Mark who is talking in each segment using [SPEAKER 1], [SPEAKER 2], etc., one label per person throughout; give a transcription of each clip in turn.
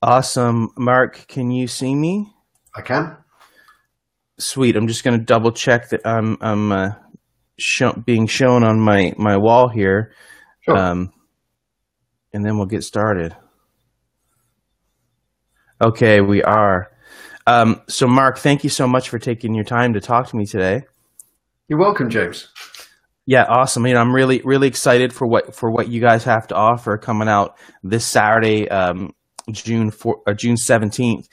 [SPEAKER 1] Awesome. Mark, can you see me?
[SPEAKER 2] I can.
[SPEAKER 1] Sweet. I'm just going to double check that being shown on my wall here,
[SPEAKER 2] Sure.
[SPEAKER 1] um, and then we'll get started. Okay, we are. So, Mark, thank you so much for taking your time to talk to me today.
[SPEAKER 2] You're welcome, James.
[SPEAKER 1] Yeah, awesome. I'm really excited for what you guys have to offer coming out this Saturday, June 17th.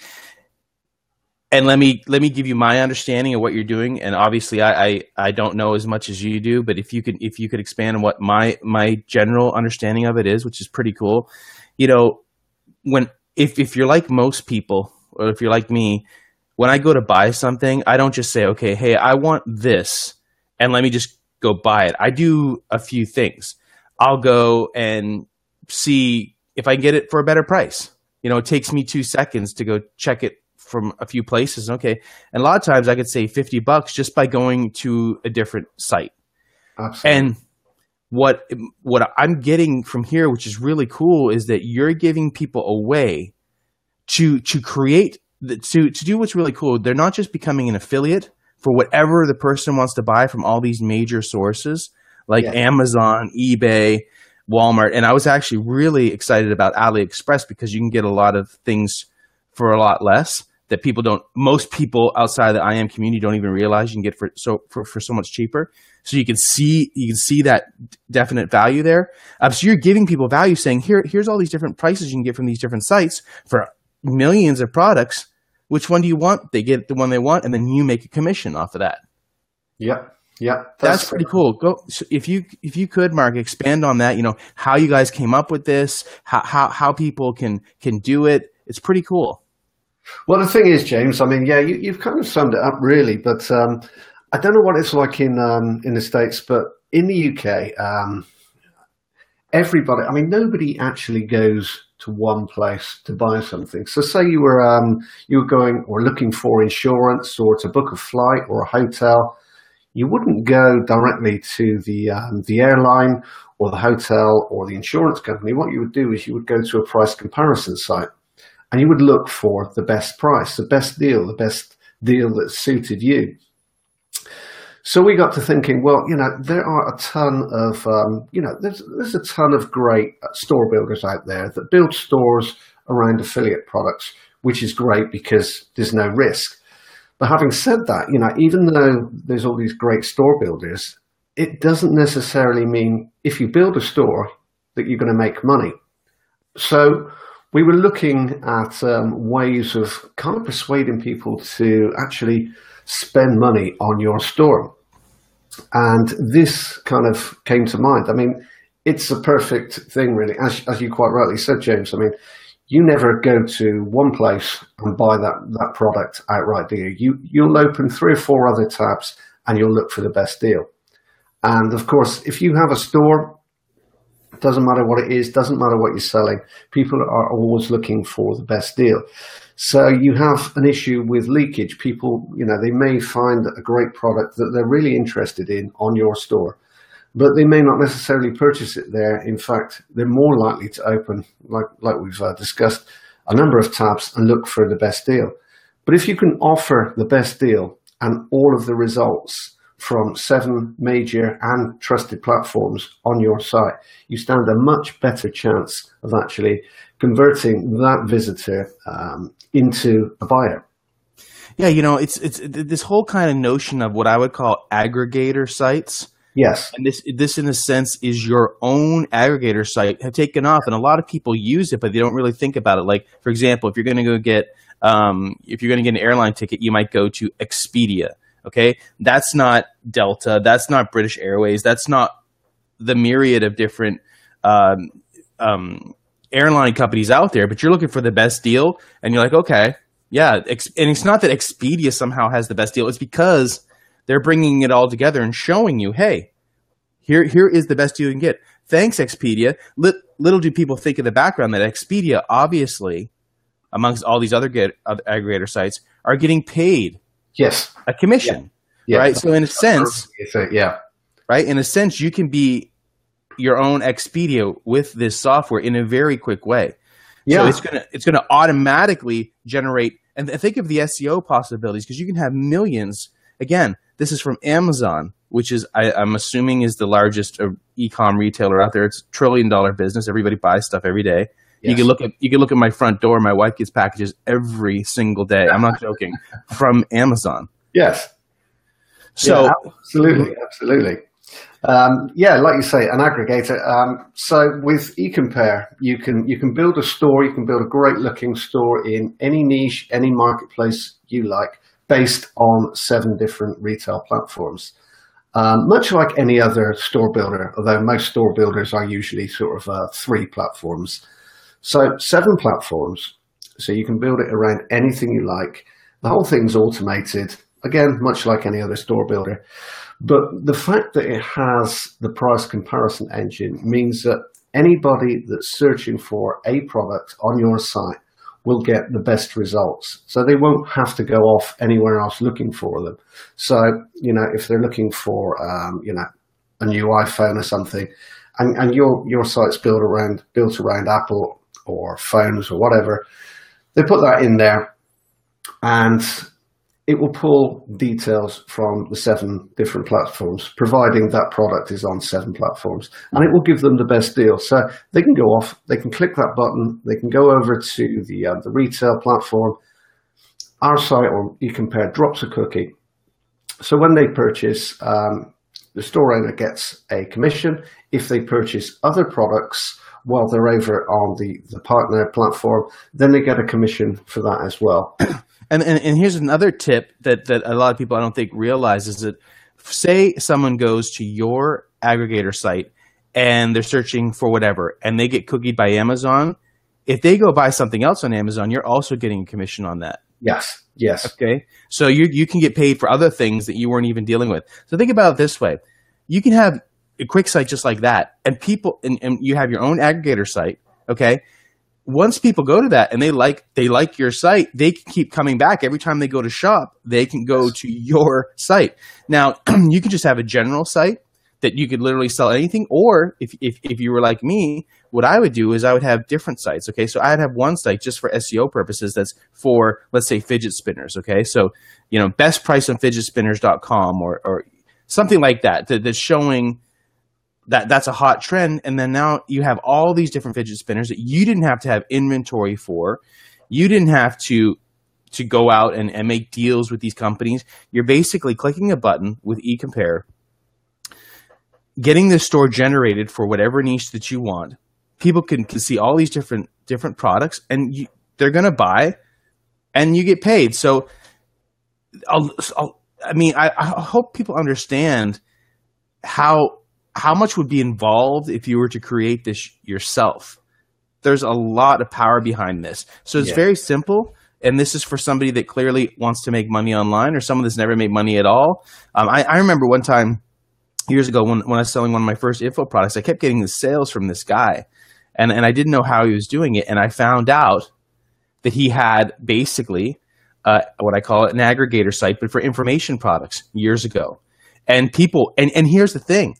[SPEAKER 1] And let me give you my understanding of what you're doing. And obviously, I don't know as much as you do, but if you could expand on what my general understanding of it is, which is pretty cool. You know, when if you're like most people, or if you're like me, when I go to buy something, I don't just say, okay, hey, I want this, and let me just go buy it. I do a few things. I'll go and see if I can get it for a better price. It takes me 2 seconds to go check it from a few places. Okay. And a lot of times I could save $50 just by going to a different site.
[SPEAKER 2] Absolutely.
[SPEAKER 1] And what I'm getting from here, which is really cool, is that you're giving people a way to create to do what's really cool. They're not just becoming an affiliate for whatever the person wants to buy from all these major sources like
[SPEAKER 2] Yeah.
[SPEAKER 1] Amazon, eBay, Walmart. And I was actually really excited about AliExpress because you can get a lot of things for a lot less that most people outside of the IM community don't even realize you can get for so much cheaper. So you can see that definite value there. So you're giving people value, saying here's all these different prices you can get from these different sites for millions of products. Which one do you want? They get the one they want, and then you make a commission off of that.
[SPEAKER 2] Yep. Yep.
[SPEAKER 1] That's pretty cool. If you could, Mark, expand on that. How you guys came up with this, how people can do it. It's pretty cool.
[SPEAKER 2] Well, the thing is, James, I mean, yeah, you've kind of summed it up really, but I don't know what it's like in the States, but in the UK, everybody, I mean, nobody actually goes to one place to buy something. So say you were going or looking for insurance or to book a flight or a hotel, you wouldn't go directly to the airline or the hotel or the insurance company. What you would do is you would go to a price comparison site and you would look for the best price, the best deal that suited you. So we got to thinking, well, there are a ton of, there's a ton of great store builders out there that build stores around affiliate products, which is great because there's no risk. But having said that, even though there's all these great store builders, it doesn't necessarily mean if you build a store that you're going to make money. So we were looking at ways of kind of persuading people to actually spend money on your store. And this kind of came to mind. I mean, it's a perfect thing, really. As you quite rightly said, James, I mean, you never go to one place and buy that product outright, do you? You'll open 3 or 4 other tabs and you'll look for the best deal. And of course, if you have a store, doesn't matter what it is, doesn't matter what you're selling, people are always looking for the best deal. So you have an issue with leakage. People, they may find a great product that they're really interested in on your store, but they may not necessarily purchase it there. In fact, they're more likely to open, like we've discussed, a number of tabs and look for the best deal. But if you can offer the best deal and all of the results from 7 major and trusted platforms on your site, you stand a much better chance of actually converting that visitor into a buyer.
[SPEAKER 1] Yeah, it's this whole kind of notion of what I would call aggregator sites.
[SPEAKER 2] Yes.
[SPEAKER 1] And this in a sense is your own aggregator site have taken off, and a lot of people use it, but they don't really think about it. Like, for example, if you're going to get an airline ticket, you might go to Expedia. Okay, that's not Delta. That's not British Airways. That's not the myriad of different airline companies out there. But you're looking for the best deal, and you're like, okay, yeah. And it's not that Expedia somehow has the best deal. It's because they're bringing it all together and showing you, hey, here is the best deal you can get. Thanks, Expedia. Little do people think in the background that Expedia, obviously, amongst all these other aggregator sites, are getting paid.
[SPEAKER 2] Yes.
[SPEAKER 1] A commission,
[SPEAKER 2] yeah.
[SPEAKER 1] Right? So in a sense,
[SPEAKER 2] yeah,
[SPEAKER 1] right? In a sense, you can be your own Expedia with this software in a very quick way. So
[SPEAKER 2] Yeah.
[SPEAKER 1] it's gonna automatically generate. And think of the SEO possibilities, because you can have millions. Again, this is from Amazon, which is I'm assuming is the largest e-com retailer out there. It's a $1 trillion business. Everybody buys stuff every day.
[SPEAKER 2] Yes.
[SPEAKER 1] You can look at my front door. My wife gets packages every single day. I'm not joking. From Amazon.
[SPEAKER 2] Yes.
[SPEAKER 1] So
[SPEAKER 2] yeah, absolutely. Yeah, like you say, an aggregator. So with Ecompare, you can build a store. You can build a great looking store in any niche, any marketplace you like, based on 7 different retail platforms. Much like any other store builder, although most store builders are usually sort of 3 platforms. So 7 platforms, so you can build it around anything you like. The whole thing's automated, again, much like any other store builder. But the fact that it has the price comparison engine means that anybody that's searching for a product on your site will get the best results. So they won't have to go off anywhere else looking for them. So, if they're looking for, a new iPhone or something, and your site's built around Apple or phones or whatever, they put that in there and it will pull details from the 7 different platforms, providing that product is on 7 platforms, and it will give them the best deal. So they can go off, they can click that button, they can go over to the retail platform. Our site, or Ecompare, drops a cookie. So when they purchase, the store owner gets a commission. If they purchase other products while they're over on the partner platform, then they get a commission for that as well.
[SPEAKER 1] And here's another tip that a lot of people I don't think realize is that, say someone goes to your aggregator site and they're searching for whatever, and they get cookied by Amazon. If they go buy something else on Amazon, you're also getting a commission on that.
[SPEAKER 2] Yes.
[SPEAKER 1] Okay. So you can get paid for other things that you weren't even dealing with. So think about it this way. You can have a quick site just like that, and you have your own aggregator site. Okay. Once people go to that and they like your site, they can keep coming back. Every time they go to shop, they can go to your site. Now, you can just have a general site that you could literally sell anything. Or if you were like me, what I would do is I would have different sites. Okay. So I'd have one site just for SEO purposes that's for, let's say, fidget spinners. Okay. So, best price on fidgetspinners.com or something like that's showing that's a hot trend. And then now you have all these different fidget spinners that you didn't have to have inventory for. You didn't have to go out and make deals with these companies. You're basically clicking a button with Ecompare, getting this store generated for whatever niche that you want. People can see all these different products, and they're going to buy, and you get paid. So I hope people understand how much would be involved if you were to create this yourself. There's a lot of power behind this. So it's very simple, and this is for somebody that clearly wants to make money online, or someone that's never made money at all. I remember one time years ago when I was selling one of my first info products, I kept getting the sales from this guy, and I didn't know how he was doing it, and I found out that he had basically what I call an aggregator site, but for information products years ago. And people, and here's the thing.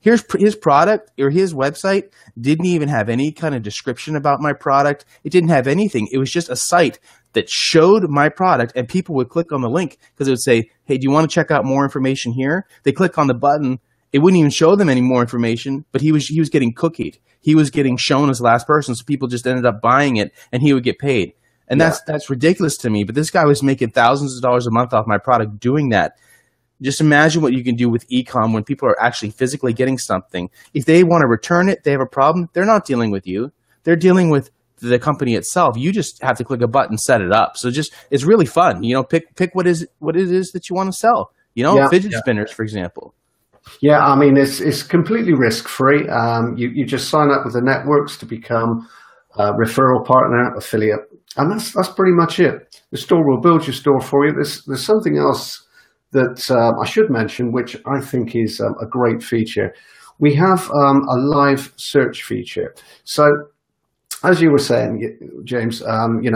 [SPEAKER 1] Here's his product, or his website didn't even have any kind of description about my product. It didn't have anything. It was just a site that showed my product, and people would click on the link because it would say, hey, do you want to check out more information here? They click on the button. It wouldn't even show them any more information, but he was getting cookied. He was getting shown as the last person, so people just ended up buying it, and he would get paid. And that's ridiculous to me, but this guy was making thousands of dollars a month off my product doing that. Just imagine what you can do with e-com when people are actually physically getting something. If they want to return it, they have a problem, they're not dealing with you. They're dealing with the company itself. You just have to click a button, set it up. So it's really fun. Pick what it is that you want to sell. Fidget spinners, for example.
[SPEAKER 2] Yeah, I mean, it's completely risk-free. You just sign up with the networks to become a referral partner, affiliate, and that's pretty much it. The store will build your store for you. There's something else that I should mention, which I think is a great feature. We have a live search feature. So, as you were saying, James, you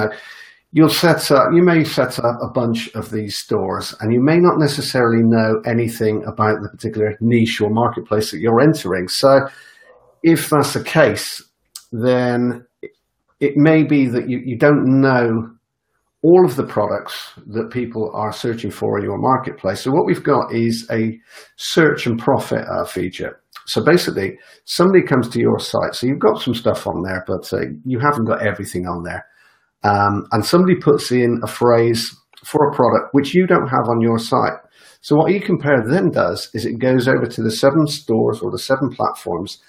[SPEAKER 2] may set up a bunch of these stores, and you may not necessarily know anything about the particular niche or marketplace that you're entering. So, if that's the case, then it may be that you don't know all of the products that people are searching for in your marketplace. So what we've got is a search and profit feature. So basically, somebody comes to your site. So you've got some stuff on there, but you haven't got everything on there. And somebody puts in a phrase for a product which you don't have on your site. So what Ecompare then does is it goes over to the 7 stores or the 7 platforms,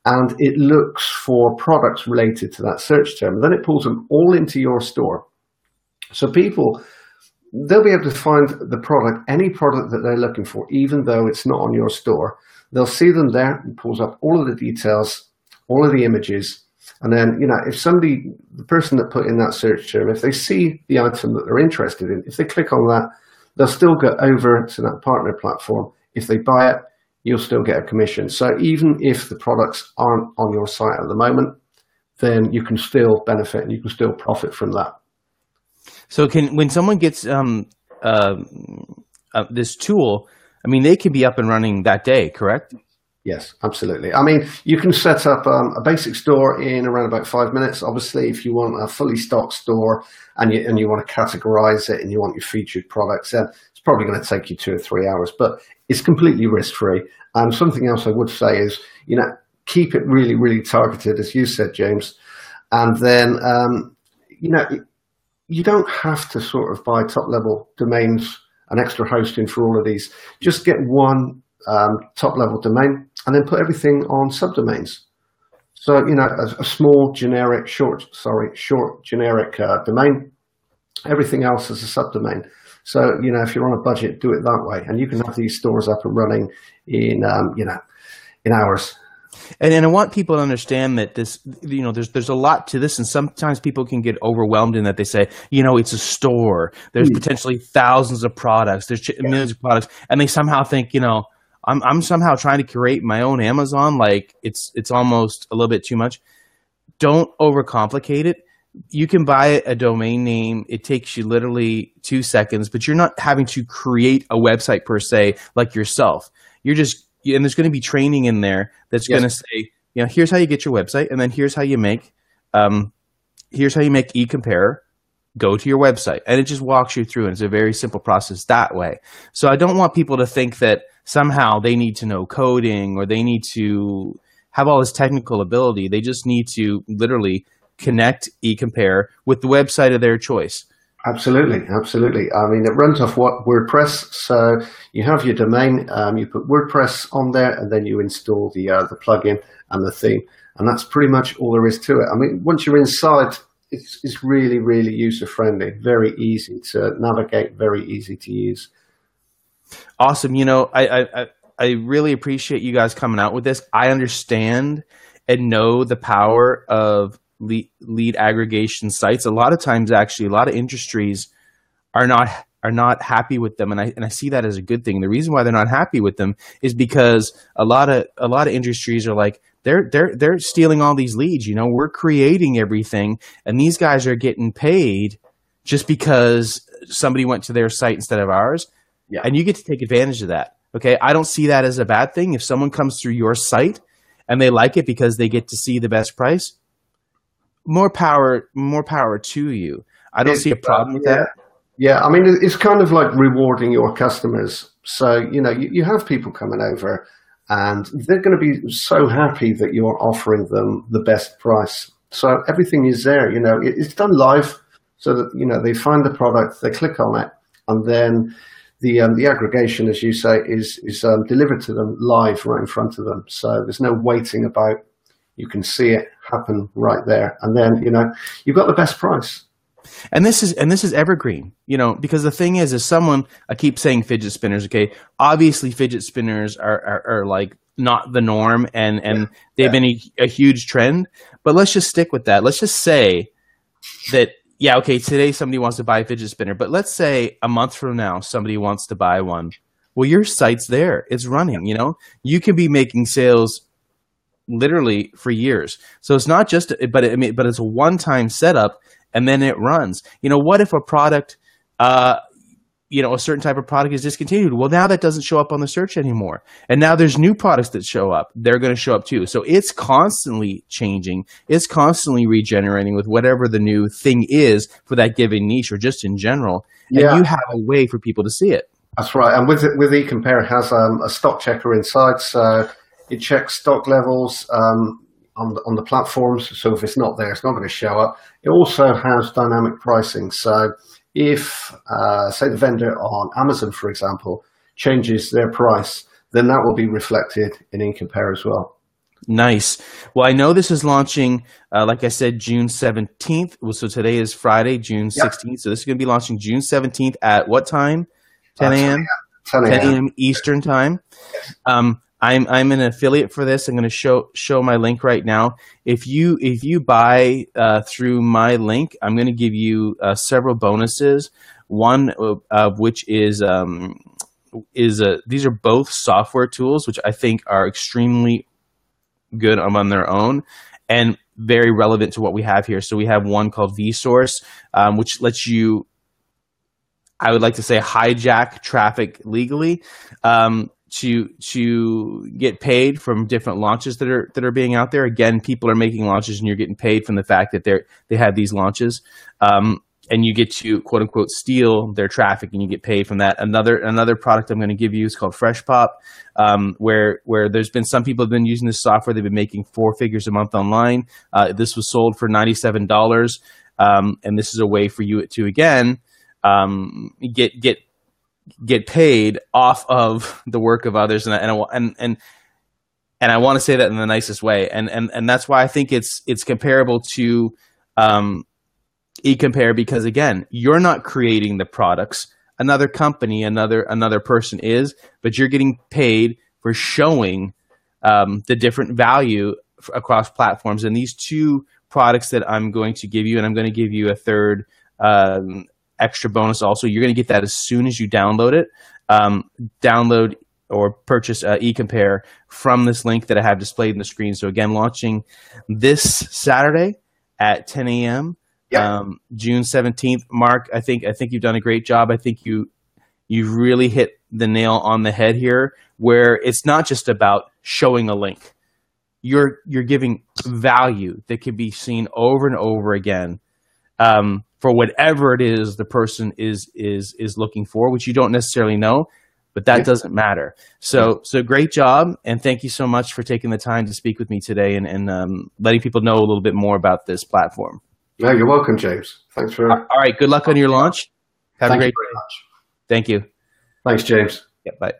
[SPEAKER 2] and it looks for products related to that search term. And then it pulls them all into your store. So people, they'll be able to find the product, any product that they're looking for, even though it's not on your store. They'll see them there. It pulls up all of the details, all of the images. And then, if somebody, the person that put in that search term, if they see the item that they're interested in, if they click on that, they'll still go over to that partner platform. If they buy it, you'll still get a commission. So even if the products aren't on your site at the moment, then you can still benefit and you can still profit from that.
[SPEAKER 1] So when someone gets this tool, I mean, they can be up and running that day, correct?
[SPEAKER 2] Yes, absolutely. I mean, you can set up a basic store in around about 5 minutes. Obviously, if you want a fully stocked store and you want to categorize it and you want your featured products, then it's probably going to take you 2 or 3 hours, but it's completely risk-free. And something else I would say is, keep it really, really targeted, as you said, James. And then, you don't have to sort of buy top-level domains and extra hosting for all of these. Just get one top-level domain and then put everything on subdomains. So, a small generic, short generic domain, everything else is a subdomain. So, if you're on a budget, do it that way. And you can have these stores up and running in hours.
[SPEAKER 1] And I want people to understand that this, there's a lot to this, and sometimes people can get overwhelmed in that they say, it's a store. There's potentially thousands of products. There's millions of products, and they somehow think, I'm somehow trying to create my own Amazon. Like it's almost a little bit too much. Don't overcomplicate it. You can buy a domain name. It takes you literally 2 seconds, but you're not having to create a website per se like yourself. And there's going to be training in there that's going to say, here's how you get your website, and then here's how you make Ecompare go to your website, and it just walks you through, and it's a very simple process that way. So I don't want people to think that somehow they need to know coding or they need to have all this technical ability. They just need to literally connect Ecompare with the website of their choice.
[SPEAKER 2] Absolutely. I mean, it runs off WordPress. So you have your domain, you put WordPress on there, and then you install the plugin and the theme. And that's pretty much all there is to it. I mean, once you're inside, it's really, really user-friendly, very easy to navigate, very easy to use.
[SPEAKER 1] Awesome. I really appreciate you guys coming out with this. I understand and know the power of lead aggregation sites. A lot of times, actually, a lot of industries are not happy with them, and I see that as a good thing. The reason why they're not happy with them is because a lot of industries are like, they're stealing all these leads. We're creating everything, and these guys are getting paid just because somebody went to their site instead of ours. Yeah. And you get to take advantage of that. Okay, I don't see that as a bad thing. If someone comes through your site and they like it because they get to see the best price, more power to you. I don't see a problem with that.
[SPEAKER 2] Yeah, I mean, it's kind of like rewarding your customers. So, you have people coming over and they're going to be so happy that you're offering them the best price. So everything is there, it's done live so that, they find the product, they click on it, and then the aggregation, as you say, is delivered to them live right in front of them. So there's no waiting about. You can see it happen right there, and then you've got the best price.
[SPEAKER 1] And this is Evergreen, because the thing is someone, I keep saying fidget spinners. Okay, obviously fidget spinners are like not the norm, and they've been a huge trend. But let's just stick with that. Let's just say that. Yeah, okay, today somebody wants to buy a fidget spinner, but let's say a month from now somebody wants to buy one. Well, your site's there. It's running, You can be making sales literally for years. So it's not just but it's a one-time setup and then it runs. What if a product a certain type of product is discontinued. Well, now that doesn't show up on the search anymore. And now there's new products that show up. They're going to show up too. So it's constantly changing. It's constantly regenerating with whatever the new thing is for that given niche or just in general. And you have a way for people to see it.
[SPEAKER 2] That's right. And with Ecompare, it has a stock checker inside. So it checks stock levels on the platforms. So if it's not there, it's not going to show up. It also has dynamic pricing. So if, say, the vendor on Amazon, for example, changes their price, then that will be reflected in Ecompare as well.
[SPEAKER 1] Nice. Well, I know this is launching, like I said, June 17th. So today is Friday, June 16th. So this is going to be launching June 17th at what time? 10 a.m.? 10 a.m. Eastern time. I'm an affiliate for this. I'm going to show my link right now. If you buy through my link, I'm going to give you several bonuses. One of which is these are both software tools, which I think are extremely good on their own and very relevant to what we have here. So we have one called vSource, which lets you, I would like to say, hijack traffic legally to get paid from different launches that are being out there. Again, people are making launches, and you're getting paid from the fact that they have these launches, and you get to quote unquote steal their traffic, and you get paid from that. Another product I'm going to give you is called Fresh Pop, where there's been some people have been using this software. They've been making 4 figures a month online. This was sold for $97, and this is a way for you to again get paid off of the work of others, and I want to say that in the nicest way, and that's why I think it's comparable to Ecompare, because again, you're not creating the products. Another company, another person is, but you're getting paid for showing the different value across platforms. And these 2 products that I'm going to give you, and I'm going to give you a third extra bonus also. You're going to get that as soon as you download it. Download or purchase Ecompare from this link that I have displayed in the screen. So again, launching this Saturday at 10 a.m. June 17th. Mark, I think you've done a great job. I think you've really hit the nail on the head here, where it's not just about showing a link. You're giving value that can be seen over and over again for whatever it is the person is looking for, which you don't necessarily know, but that doesn't matter. So great job, and thank you so much for taking the time to speak with me today and letting people know a little bit more about this platform.
[SPEAKER 2] No, you're welcome, James. Thanks for...
[SPEAKER 1] All right, good luck on your launch. Have a great day.
[SPEAKER 2] Much.
[SPEAKER 1] Thank you.
[SPEAKER 2] Thanks, James.
[SPEAKER 1] Yeah, bye.